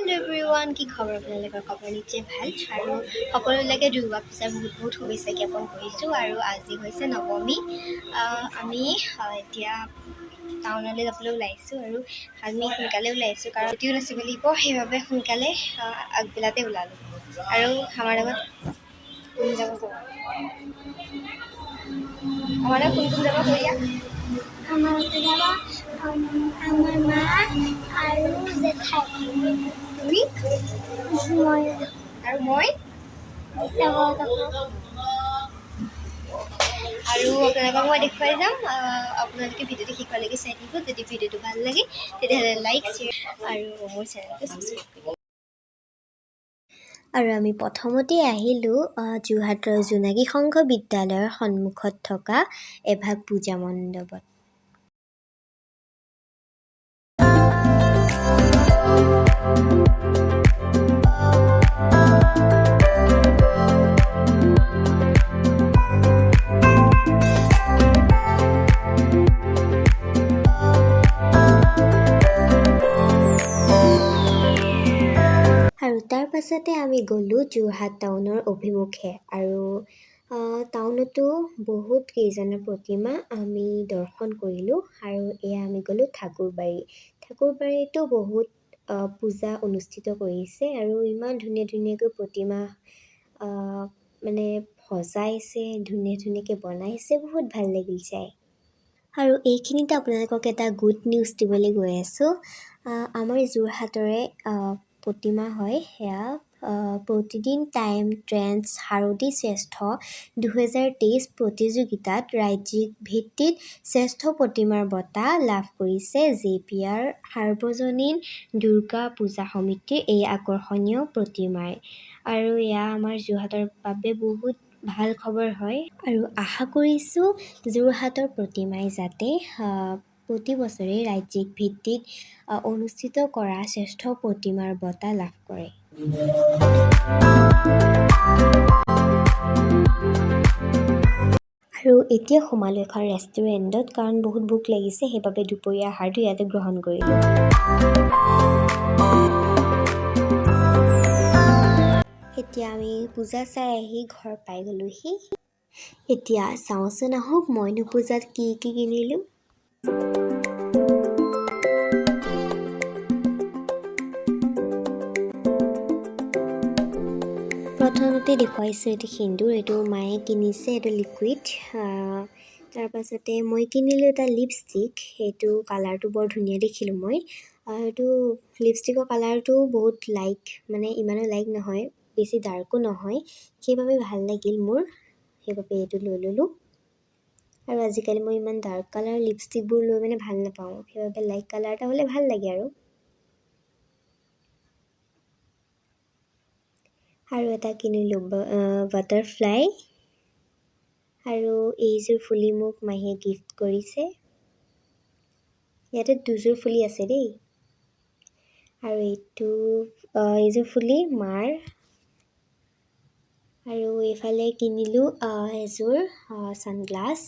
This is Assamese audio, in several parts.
এভৰিৱান কি খবৰ আপোনালোকৰ খবৰ নিশ্চয় ভাল আৰু সকলোলৈকে দুৰ্গা পূজাৰ বহুত বহুত শুভেচ্ছা জ্ঞাপন কৰিছোঁ আৰু আজি হৈছে নৱমী আমি এতিয়া টাউনলৈ যাবলৈ ওলাইছোঁ আৰু আমি সোনকালে ওলাইছোঁ কাৰণ ৰাতিও নাচিব লাগিব সেইবাবে সোনকালে আগবেলাতে ওলালোঁ আৰু আমাৰ লগত কোন যাব আমাৰ লগত কোন যাব কৰিয়া আমাৰ মা আৰু জেঠাই তুমি মই আৰু মই আৰু আপোনালোকক মই দেখুৱাই যাম আপোনালোকে ভিডিঅ'টো শেষলৈকে চাই থাকিব যদি ভিডিঅ'টো ভাল লাগে তেতিয়াহ'লে লাইক শ্বেয়াৰ আৰু মোৰ চেনেলটো ছাবস্ক্ৰাইব কৰিব আৰু আমি প্ৰথমতে আহিলোঁ যোৰহাটৰ জোনাকী সংঘ বিদ্যালয়ৰ সন্মুখত থকা এভাগ পূজা মণ্ডপত আৰু তাৰ পাছতে আমি গ'লোঁ যোৰহাট টাউনৰ অভিমুখে আৰু টাউনতো বহুত কেইজনৰ প্ৰতিমা আমি দৰ্শন কৰিলোঁ আৰু এয়া আমি গ'লোঁ ঠাকুৰবাৰীতো বহুত পূজা অনুষ্ঠিত কৰিছে আৰু ইমান ধুনীয়া ধুনীয়াকৈ প্ৰতিমা মানে সজাইছে ধুনীয়াকৈ বনাইছে বহুত ভাল লাগিল চাই আৰু এইখিনিতে আপোনালোকক এটা গুড নিউজ দিবলৈ গৈ আছোঁ আমাৰ যোৰহাটৰে প্ৰতিমা হয় সেয়া প্ৰতিদিন টাইম ট্ৰেণ্ডছ শাৰদী শ্ৰেষ্ঠ 2023 প্ৰতিযোগিতাত ৰাজ্যিক ভিত্তিত শ্ৰেষ্ঠ প্ৰতিমাৰ বঁটা লাভ কৰিছে JPR সাৰ্বজনীন দুৰ্গা পূজা সমিতিৰ এই আকৰ্ষণীয় প্ৰতিমাই আৰু এয়া আমাৰ যোৰহাটৰ বাবে বহুত ভাল খবৰ হয় আৰু আশা কৰিছোঁ যোৰহাটৰ প্ৰতিমাই যাতে প্ৰতি বছৰে ৰাজ্যিক ভিত্তিত অনুষ্ঠিত কৰা শ্ৰেষ্ঠ প্ৰতিমাৰ বঁটা লাভ কৰে আৰু এতিয়া সোমালোঁ এখন ৰেষ্টুৰেণ্টত কাৰণ বহুত ভোক লাগিছে সেইবাবে দুপৰীয়া আহাৰটো ইয়াতে গ্ৰহণ কৰিলোঁ এতিয়া আমি পূজা চাই আহি ঘৰ পাই গ'লোহি এতিয়া চাওঁচোন আহক মইনো পূজাত কি কিনিলোঁ প্ৰথমতে দেখুৱাইছোঁ এইটো সিন্দুৰ এইটো মায়ে কিনিছে এইটো লিকুইড তাৰপাছতে মই কিনিলোঁ এটা লিপষ্টিক সেইটো কালাৰটো বৰ ধুনীয়া দেখিলোঁ মই এইটো লিপষ্টিকৰ কালাৰটো বহুত লাইট মানে ইমানো লাইট নহয় বেছি ডাৰ্কো নহয় সেইবাবে ভাল লাগিল মোৰ সেইবাবে এইটো লৈ ল'লোঁ আৰু আজিকালি মই ইমান ডাৰ্ক কালাৰ লিপষ্টিকবোৰ লৈ মানে ভাল নাপাওঁ সেইবাবে লাইট কালাৰ এটা হ'লে ভাল লাগে আৰু এটা কিনিলোঁ বাটাৰফ্লাই আৰু এইযোৰ ফুলি মোক মাহীয়ে গিফ্ট কৰিছে ইয়াতে দুযোৰ ফুলি আছে দেই আৰু এইযোৰ ফুলি মাৰ আৰু এইফালে কিনিলোঁ এযোৰ ছানগ্লাছ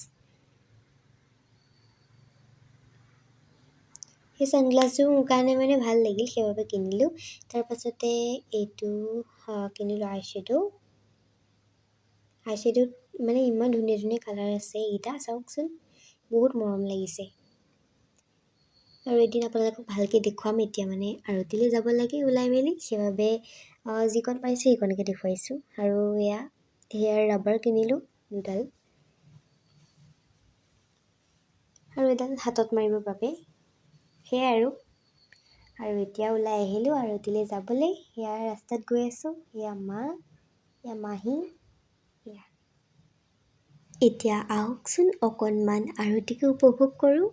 সেই ছানগ্লাছযোৰ মোৰ কাৰণে মানে ভাল লাগিল সেইবাবে কিনিলোঁ তাৰপাছতে এইটো কিনিলোঁ আইশ্বেডোত মানে ইমান ধুনীয়া ধুনীয়া কালাৰ আছে এইকেইটা চাওকচোন বহুত মৰম লাগিছে আৰু এদিন আপোনালোকক ভালকৈ দেখুৱাম এতিয়া মানে আৰতিলৈ যাব লাগে ওলাই মেলি সেইবাবে যিকণ পাইছোঁ সেইকণকে দেখুৱাইছোঁ আৰু এয়া হেয়াৰ ৰাবাৰ কিনিলোঁ দুডাল আৰু এডাল হাতত মাৰিবৰ বাবে সেয়াই আৰু এতিয়া ওলাই আহিলোঁ আৰতিলৈ যাবলৈ ইয়াৰ ৰাস্তাত গৈ আছোঁ এয়া মা এয়া মাহী এয়া এতিয়া আহকচোন অকণমান আৰতিকে উপভোগ কৰোঁ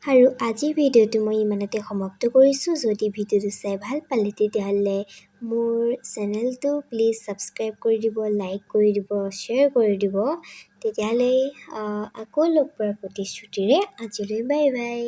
আৰু আজিৰ ভিডিঅ'টো মই ইমানতে সমাপ্ত কৰিছোঁ। যদি ভিডিঅ'টো চাই ভাল পালে তেতিয়াহ'লে মোৰ চেনেলটো প্লিজ ছাবস্ক্ৰাইব কৰি দিব, লাইক কৰি দিব, শ্বেয়াৰ কৰি দিব। তেতিয়াহ'লে আকৌ লগ পোৱাৰ প্ৰতিশ্ৰুতিৰে আজিলৈ বাই বাই।